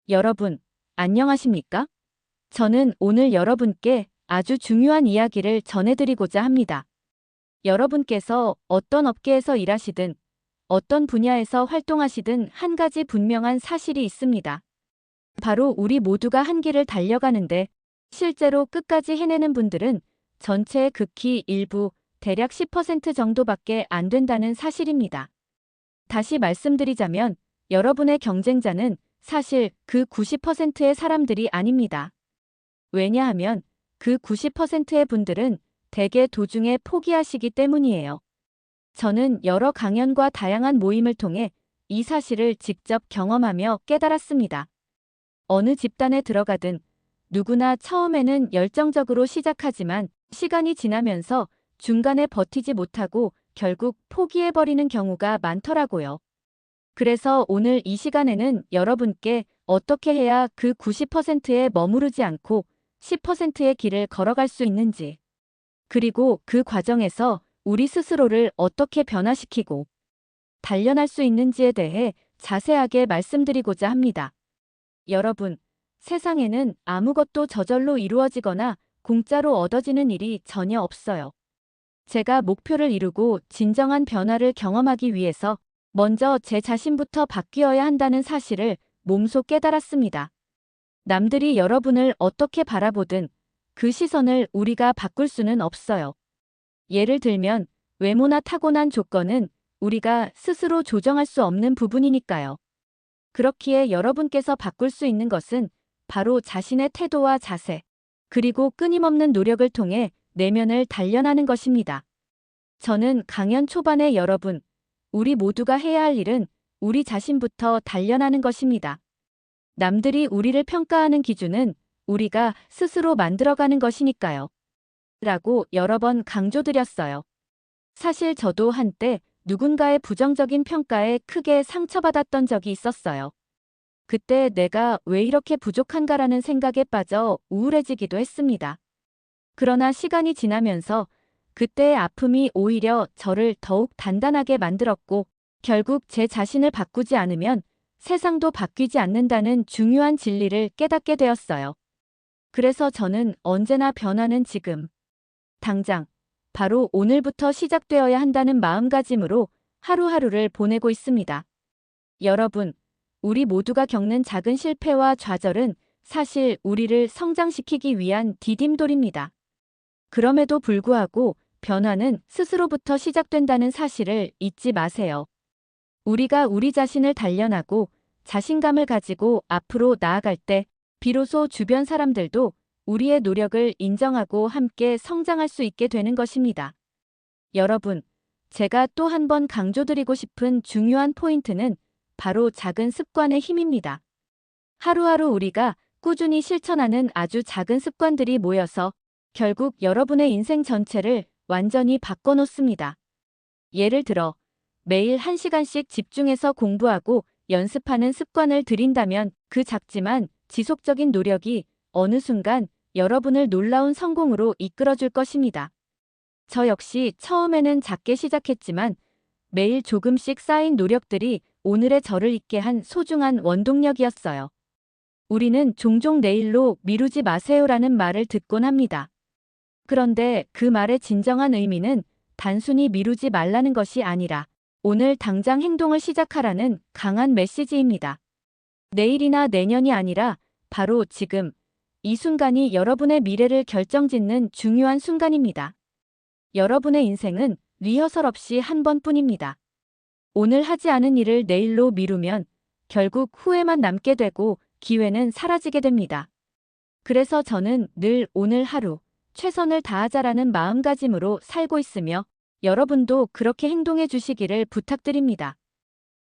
여러분, 안녕하십니까? 저는 오늘 여러분께 아주 중요한 이야기를 전해드리고자 합니다. 여러분께서 어떤 업계에서 일하시든 어떤 분야에서 활동하시든 한 가지 분명한 사실이 있습니다. 바로 우리 모두가 한 길을 달려가는데 실제로 끝까지 해내는 분들은 전체의 극히 일부, 대략 10% 정도밖에 안 된다는 사실입니다. 다시 말씀드리자면 여러분의 경쟁자는 사실 그 90%의 사람들이 아닙니다. 왜냐하면 그 90%의 분들은 대개 도중에 포기하시기 때문이에요. 저는 여러 강연과 다양한 모임을 통해 이 사실을 직접 경험하며 깨달았습니다. 어느 집단에 들어가든 누구나 처음에는 열정적으로 시작하지만 시간이 지나면서 중간에 버티지 못하고 결국 포기해버리는 경우가 많더라고요. 그래서 오늘 이 시간에는 여러분께 어떻게 해야 그 90%에 머무르지 않고 10%의 길을 걸어갈 수 있는지, 그리고 그 과정에서 우리 스스로를 어떻게 변화시키고 단련할 수 있는지에 대해 자세하게 말씀드리고자 합니다. 여러분, 세상에는 아무것도 저절로 이루어지거나 공짜로 얻어지는 일이 전혀 없어요. 제가 목표를 이루고 진정한 변화를 경험하기 위해서 먼저 제 자신부터 바뀌어야 한다는 사실을 몸소 깨달았습니다. 남들이 여러분을 어떻게 바라보든 그 시선을 우리가 바꿀 수는 없어요. 예를 들면 외모나 타고난 조건은 우리가 스스로 조정할 수 없는 부분이니까요. 그렇기에 여러분께서 바꿀 수 있는 것은 바로 자신의 태도와 자세, 그리고 끊임없는 노력을 통해 내면을 단련하는 것입니다. 저는 강연 초반에 여러분, 우리 모두가 해야 할 일은 우리 자신부터 단련하는 것입니다. 남들이 우리를 평가하는 기준은 우리가 스스로 만들어가는 것이니까요. 라고 여러 번 강조드렸어요. 사실 저도 한때 누군가의 부정적인 평가에 크게 상처받았던 적이 있었어요. 그때 내가 왜 이렇게 부족한가라는 생각에 빠져 우울해지기도 했습니다. 그러나 시간이 지나면서 그때의 아픔이 오히려 저를 더욱 단단하게 만들었고 결국 제 자신을 바꾸지 않으면 세상도 바뀌지 않는다는 중요한 진리를 깨닫게 되었어요. 그래서 저는 언제나 변화는 지금, 당장, 바로 오늘부터 시작되어야 한다는 마음가짐으로 하루하루를 보내고 있습니다. 여러분, 우리 모두가 겪는 작은 실패와 좌절은 사실 우리를 성장시키기 위한 디딤돌입니다. 그럼에도 불구하고 변화는 스스로부터 시작된다는 사실을 잊지 마세요. 우리가 우리 자신을 단련하고 자신감을 가지고 앞으로 나아갈 때 비로소 주변 사람들도 우리의 노력을 인정하고 함께 성장할 수 있게 되는 것입니다. 여러분, 제가 또 한 번 강조드리고 싶은 중요한 포인트는 바로 작은 습관의 힘입니다. 하루하루 우리가 꾸준히 실천하는 아주 작은 습관들이 모여서 결국 여러분의 인생 전체를 완전히 바꿔놓습니다. 예를 들어 매일 1시간씩 집중해서 공부하고 연습하는 습관을 들인다면 그 작지만 지속적인 노력이 어느 순간 여러분을 놀라운 성공으로 이끌어줄 것입니다. 저 역시 처음에는 작게 시작했지만 매일 조금씩 쌓인 노력들이 오늘의 저를 있게 한 소중한 원동력이었어요. 우리는 종종 내일로 미루지 마세요라는 말을 듣곤 합니다. 그런데 그 말의 진정한 의미는 단순히 미루지 말라는 것이 아니라 오늘 당장 행동을 시작하라는 강한 메시지입니다. 내일이나 내년이 아니라 바로 지금, 이 순간이 여러분의 미래를 결정짓는 중요한 순간입니다. 여러분의 인생은 리허설 없이 한 번뿐입니다. 오늘 하지 않은 일을 내일로 미루면 결국 후회만 남게 되고 기회는 사라지게 됩니다. 그래서 저는 늘 오늘 하루 최선을 다하자라는 마음가짐으로 살고 있으며 여러분도 그렇게 행동해 주시기를 부탁드립니다.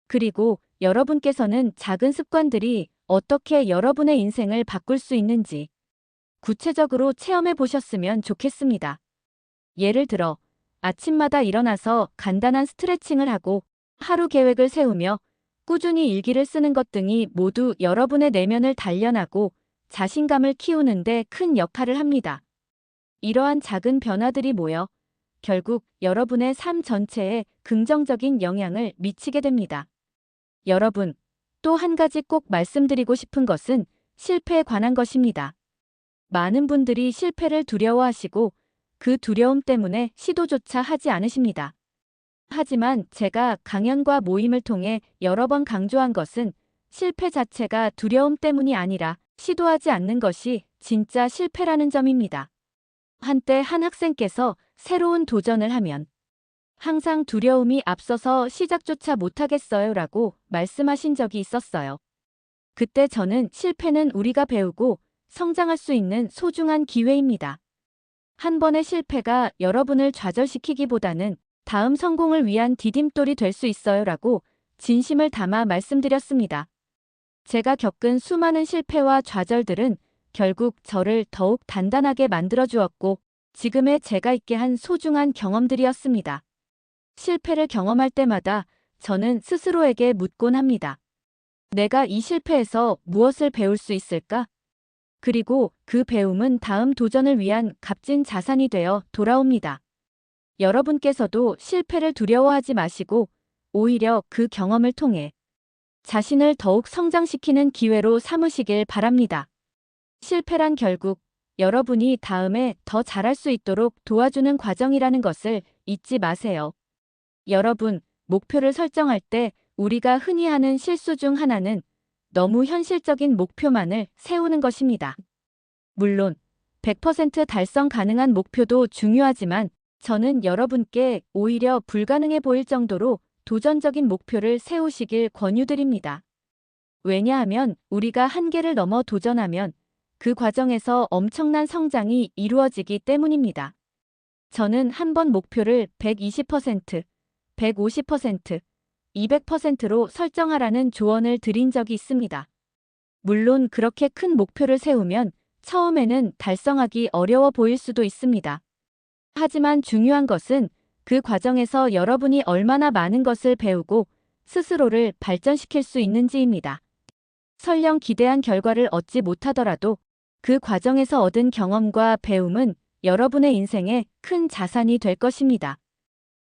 그리고 여러분께서는 작은 습관들이 어떻게 여러분의 인생을 바꿀 수 있는지 구체적으로 체험해 보셨으면 좋겠습니다. 예를 들어 아침마다 일어나서 간단한 스트레칭을 하고 하루 계획을 세우며 꾸준히 일기를 쓰는 것 등이 모두 여러분의 내면을 단련하고 자신감을 키우는 데 큰 역할을 합니다. 이러한 작은 변화들이 모여 결국 여러분의 삶 전체에 긍정적인 영향을 미치게 됩니다. 여러분, 또 한 가지 꼭 말씀드리고 싶은 것은 실패에 관한 것입니다. 많은 분들이 실패를 두려워하시고 그 두려움 때문에 시도조차 하지 않으십니다. 하지만 제가 강연과 모임을 통해 여러 번 강조한 것은 실패 자체가 두려움 때문이 아니라 시도하지 않는 것이 진짜 실패라는 점입니다. 한때 한 학생께서 새로운 도전을 하면 항상 두려움이 앞서서 시작조차 못하겠어요 라고 말씀하신 적이 있었어요. 그때 저는 실패는 우리가 배우고 성장할 수 있는 소중한 기회입니다. 한 번의 실패가 여러분을 좌절시키기보다는 다음 성공을 위한 디딤돌이 될 수 있어요 라고 진심을 담아 말씀드렸습니다. 제가 겪은 수많은 실패와 좌절들은 결국 저를 더욱 단단하게 만들어 주었고 지금의 제가 있게 한 소중한 경험들이었습니다. 실패를 경험할 때마다 저는 스스로에게 묻곤 합니다. 내가 이 실패에서 무엇을 배울 수 있을까? 그리고 그 배움은 다음 도전을 위한 값진 자산이 되어 돌아옵니다. 여러분께서도 실패를 두려워하지 마시고 오히려 그 경험을 통해 자신을 더욱 성장시키는 기회로 삼으시길 바랍니다. 실패란 결국 여러분이 다음에 더 잘할 수 있도록 도와주는 과정이라는 것을 잊지 마세요. 여러분, 목표를 설정할 때 우리가 흔히 하는 실수 중 하나는 너무 현실적인 목표만을 세우는 것입니다. 물론 100% 달성 가능한 목표도 중요하지만 저는 여러분께 오히려 불가능해 보일 정도로 도전적인 목표를 세우시길 권유드립니다. 왜냐하면 우리가 한계를 넘어 도전하면 그 과정에서 엄청난 성장이 이루어지기 때문입니다. 저는 한 번 목표를 120%, 150%, 200%로 설정하라는 조언을 드린 적이 있습니다. 물론 그렇게 큰 목표를 세우면 처음에는 달성하기 어려워 보일 수도 있습니다. 하지만 중요한 것은 그 과정에서 여러분이 얼마나 많은 것을 배우고 스스로를 발전시킬 수 있는지입니다. 설령 기대한 결과를 얻지 못하더라도 그 과정에서 얻은 경험과 배움은 여러분의 인생에 큰 자산이 될 것입니다.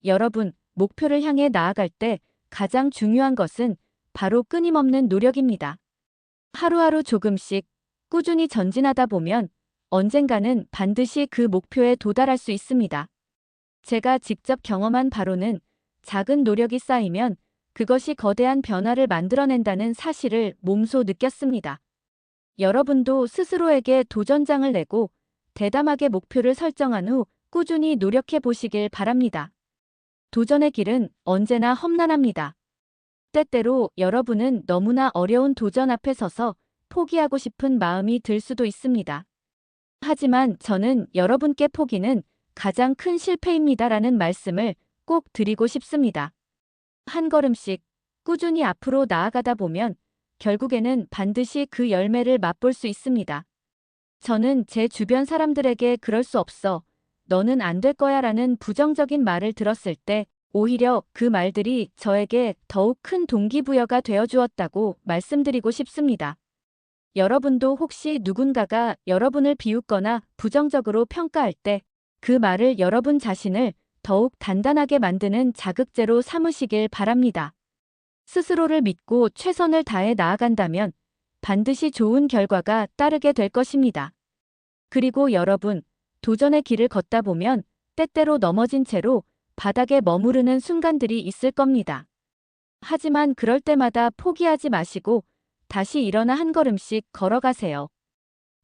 여러분, 목표를 향해 나아갈 때 가장 중요한 것은 바로 끊임없는 노력입니다. 하루하루 조금씩 꾸준히 전진하다 보면 언젠가는 반드시 그 목표에 도달할 수 있습니다. 제가 직접 경험한 바로는 작은 노력이 쌓이면 그것이 거대한 변화를 만들어낸다는 사실을 몸소 느꼈습니다. 여러분도 스스로에게 도전장을 내고 대담하게 목표를 설정한 후 꾸준히 노력해 보시길 바랍니다. 도전의 길은 언제나 험난합니다. 때때로 여러분은 너무나 어려운 도전 앞에 서서 포기하고 싶은 마음이 들 수도 있습니다. 하지만 저는 여러분께 포기는 가장 큰 실패입니다라는 말씀을 꼭 드리고 싶습니다. 한 걸음씩 꾸준히 앞으로 나아가다 보면 결국에는 반드시 그 열매를 맛볼 수 있습니다. 저는 제 주변 사람들에게 그럴 수 없어, 너는 안 될 거야 라는 부정적인 말을 들었을 때 오히려 그 말들이 저에게 더욱 큰 동기부여가 되어 주었다고 말씀드리고 싶습니다. 여러분도 혹시 누군가가 여러분을 비웃거나 부정적으로 평가할 때 그 말을 여러분 자신을 더욱 단단하게 만드는 자극제로 삼으시길 바랍니다. 스스로를 믿고 최선을 다해 나아간다면 반드시 좋은 결과가 따르게 될 것입니다. 그리고 여러분, 도전의 길을 걷다 보면 때때로 넘어진 채로 바닥에 머무르는 순간들이 있을 겁니다. 하지만 그럴 때마다 포기하지 마시고 다시 일어나 한 걸음씩 걸어가세요.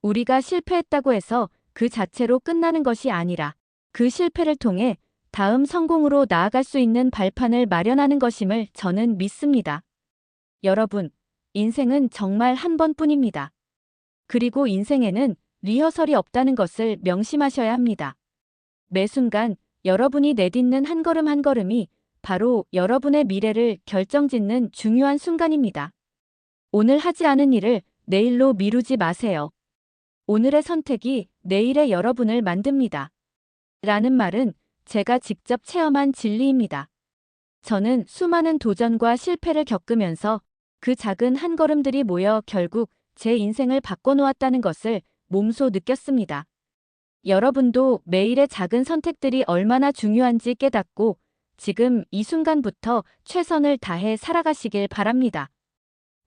우리가 실패했다고 해서 그 자체로 끝나는 것이 아니라 그 실패를 통해 다음 성공으로 나아갈 수 있는 발판을 마련하는 것임을 저는 믿습니다. 여러분, 인생은 정말 한 번뿐입니다. 그리고 인생에는 리허설이 없다는 것을 명심하셔야 합니다. 매 순간 여러분이 내딛는 한 걸음 한 걸음이 바로 여러분의 미래를 결정짓는 중요한 순간입니다. 오늘 하지 않은 일을 내일로 미루지 마세요. 오늘의 선택이 내일의 여러분을 만듭니다. 라는 말은 제가 직접 체험한 진리입니다. 저는 수많은 도전과 실패를 겪으면서 그 작은 한 걸음들이 모여 결국 제 인생을 바꿔놓았다는 것을 몸소 느꼈습니다. 여러분도 매일의 작은 선택들이 얼마나 중요한지 깨닫고 지금 이 순간부터 최선을 다해 살아가시길 바랍니다.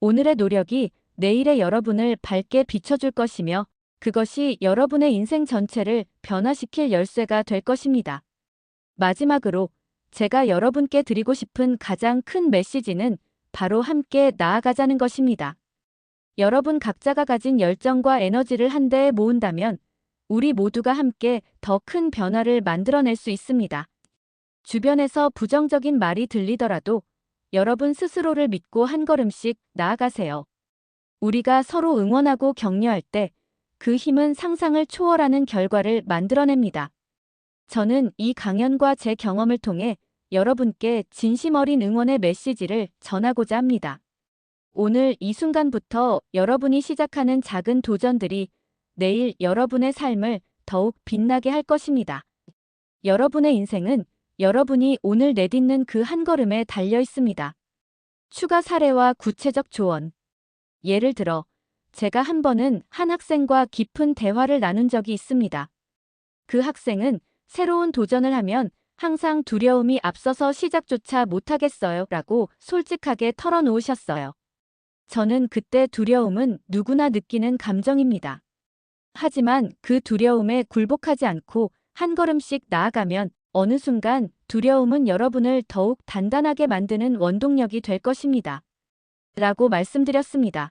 오늘의 노력이 내일의 여러분을 밝게 비춰줄 것이며 그것이 여러분의 인생 전체를 변화시킬 열쇠가 될 것입니다. 마지막으로 제가 여러분께 드리고 싶은 가장 큰 메시지는 바로 함께 나아가자는 것입니다. 여러분 각자가 가진 열정과 에너지를 한데에 모은다면 우리 모두가 함께 더 큰 변화를 만들어낼 수 있습니다. 주변에서 부정적인 말이 들리더라도 여러분 스스로를 믿고 한 걸음씩 나아가세요. 우리가 서로 응원하고 격려할 때 그 힘은 상상을 초월하는 결과를 만들어냅니다. 저는 이 강연과 제 경험을 통해 여러분께 진심 어린 응원의 메시지를 전하고자 합니다. 오늘 이 순간부터 여러분이 시작하는 작은 도전들이 내일 여러분의 삶을 더욱 빛나게 할 것입니다. 여러분의 인생은 여러분이 오늘 내딛는 그 한 걸음에 달려 있습니다. 추가 사례와 구체적 조언. 예를 들어, 제가 한 번은 한 학생과 깊은 대화를 나눈 적이 있습니다. 그 학생은 새로운 도전을 하면 항상 두려움이 앞서서 시작조차 못하겠어요 라고 솔직하게 털어놓으셨어요. 저는 그때 두려움은 누구나 느끼는 감정입니다. 하지만 그 두려움에 굴복하지 않고 한 걸음씩 나아가면 어느 순간 두려움은 여러분을 더욱 단단하게 만드는 원동력이 될 것입니다. 라고 말씀드렸습니다.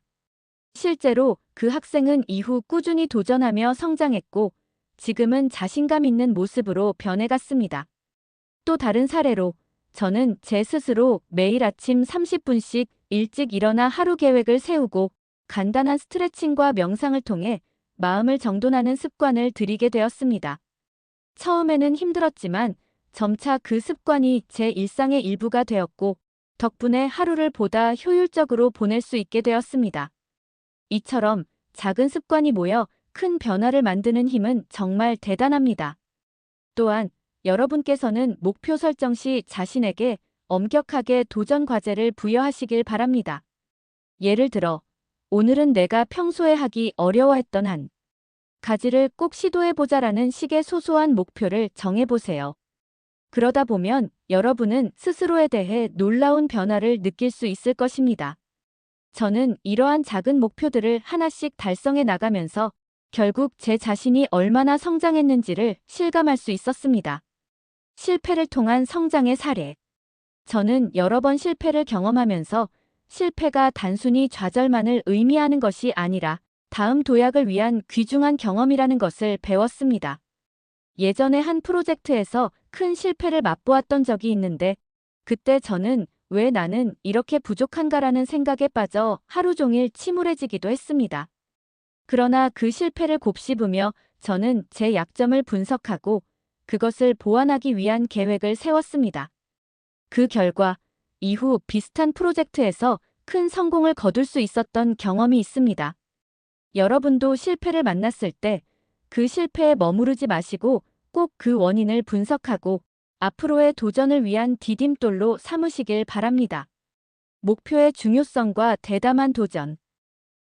실제로 그 학생은 이후 꾸준히 도전하며 성장했고 지금은 자신감 있는 모습으로 변해갔습니다. 또 다른 사례로 저는 제 스스로 매일 아침 30분씩 일찍 일어나 하루 계획을 세우고 간단한 스트레칭과 명상을 통해 마음을 정돈하는 습관을 들이게 되었습니다. 처음에는 힘들었지만 점차 그 습관이 제 일상의 일부가 되었고 덕분에 하루를 보다 효율적으로 보낼 수 있게 되었습니다. 이처럼 작은 습관이 모여 큰 변화를 만드는 힘은 정말 대단합니다. 또한 여러분께서는 목표 설정 시 자신에게 엄격하게 도전 과제를 부여하시길 바랍니다. 예를 들어, 오늘은 내가 평소에 하기 어려워했던 한 가지를 꼭 시도해보자라는 식의 소소한 목표를 정해보세요. 그러다 보면 여러분은 스스로에 대해 놀라운 변화를 느낄 수 있을 것입니다. 저는 이러한 작은 목표들을 하나씩 달성해 나가면서 결국 제 자신이 얼마나 성장했는지를 실감할 수 있었습니다. 실패를 통한 성장의 사례. 저는 여러 번 실패를 경험하면서 실패가 단순히 좌절만을 의미하는 것이 아니라 다음 도약을 위한 귀중한 경험이라는 것을 배웠습니다. 예전에 한 프로젝트에서 큰 실패를 맛보았던 적이 있는데 그때 저는 왜 나는 이렇게 부족한가라는 생각에 빠져 하루 종일 침울해지기도 했습니다. 그러나 그 실패를 곱씹으며 저는 제 약점을 분석하고 그것을 보완하기 위한 계획을 세웠습니다. 그 결과 이후 비슷한 프로젝트에서 큰 성공을 거둘 수 있었던 경험이 있습니다. 여러분도 실패를 만났을 때 그 실패에 머무르지 마시고 꼭 그 원인을 분석하고 앞으로의 도전을 위한 디딤돌로 삼으시길 바랍니다. 목표의 중요성과 대담한 도전.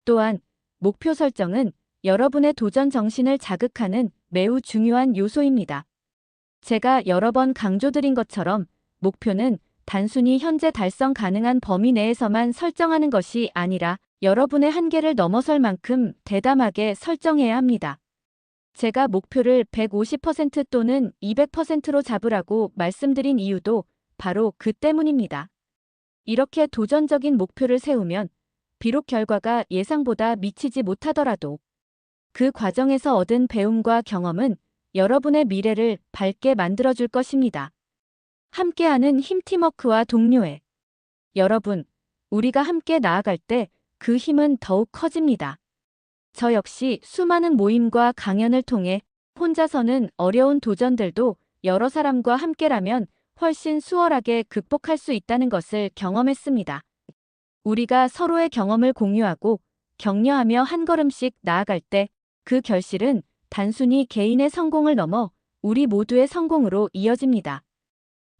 또한 목표 설정은 여러분의 도전 정신을 자극하는 매우 중요한 요소입니다. 제가 여러 번 강조드린 것처럼 목표는 단순히 현재 달성 가능한 범위 내에서만 설정하는 것이 아니라 여러분의 한계를 넘어설 만큼 대담하게 설정해야 합니다. 제가 목표를 150% 또는 200%로 잡으라고 말씀드린 이유도 바로 그 때문입니다. 이렇게 도전적인 목표를 세우면 비록 결과가 예상보다 미치지 못하더라도 그 과정에서 얻은 배움과 경험은 여러분의 미래를 밝게 만들어줄 것입니다. 함께하는 힘 팀워크와 동료애. 여러분, 우리가 함께 나아갈 때 그 힘은 더욱 커집니다. 저 역시 수많은 모임과 강연을 통해 혼자서는 어려운 도전들도 여러 사람과 함께라면 훨씬 수월하게 극복할 수 있다는 것을 경험했습니다. 우리가 서로의 경험을 공유하고 격려하며 한 걸음씩 나아갈 때 그 결실은 단순히 개인의 성공을 넘어 우리 모두의 성공으로 이어집니다.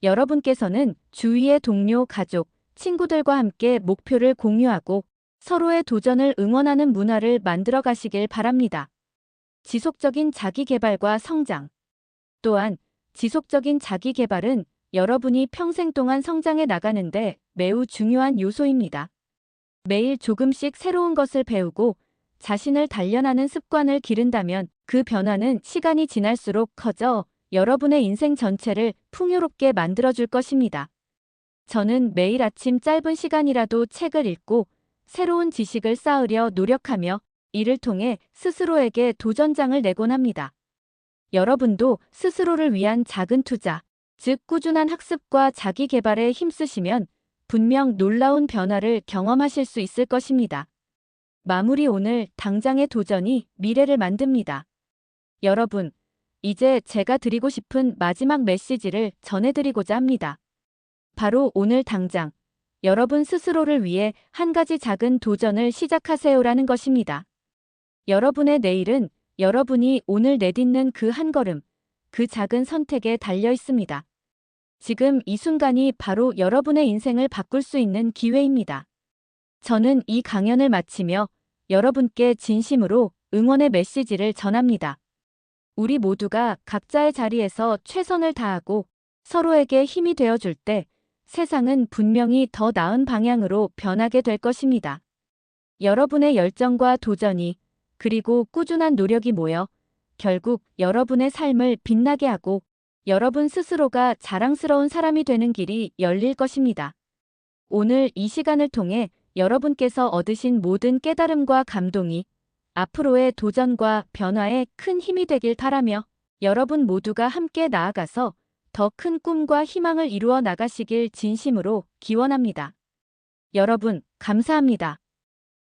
여러분께서는 주위의 동료, 가족, 친구들과 함께 목표를 공유하고 서로의 도전을 응원하는 문화를 만들어 가시길 바랍니다. 지속적인 자기 개발과 성장. 또한 지속적인 자기 개발은 여러분이 평생 동안 성장해 나가는데 매우 중요한 요소입니다. 매일 조금씩 새로운 것을 배우고 자신을 단련하는 습관을 기른다면 그 변화는 시간이 지날수록 커져 여러분의 인생 전체를 풍요롭게 만들어줄 것입니다. 저는 매일 아침 짧은 시간이라도 책을 읽고 새로운 지식을 쌓으려 노력하며 이를 통해 스스로에게 도전장을 내곤 합니다. 여러분도 스스로를 위한 작은 투자, 즉 꾸준한 학습과 자기 개발에 힘쓰시면 분명 놀라운 변화를 경험하실 수 있을 것입니다. 마무리. 오늘 당장의 도전이 미래를 만듭니다. 여러분, 이제 제가 드리고 싶은 마지막 메시지를 전해드리고자 합니다. 바로 오늘 당장 여러분 스스로를 위해 한 가지 작은 도전을 시작하세요라는 것입니다. 여러분의 내일은 여러분이 오늘 내딛는 그 한 걸음, 그 작은 선택에 달려 있습니다. 지금 이 순간이 바로 여러분의 인생을 바꿀 수 있는 기회입니다. 저는 이 강연을 마치며 여러분께 진심으로 응원의 메시지를 전합니다. 우리 모두가 각자의 자리에서 최선을 다하고 서로에게 힘이 되어줄 때 세상은 분명히 더 나은 방향으로 변하게 될 것입니다. 여러분의 열정과 도전이 그리고 꾸준한 노력이 모여 결국 여러분의 삶을 빛나게 하고 여러분 스스로가 자랑스러운 사람이 되는 길이 열릴 것입니다. 오늘 이 시간을 통해 여러분께서 얻으신 모든 깨달음과 감동이 앞으로의 도전과 변화에 큰 힘이 되길 바라며 여러분 모두가 함께 나아가서 더 큰 꿈과 희망을 이루어 나가시길 진심으로 기원합니다. 여러분, 감사합니다.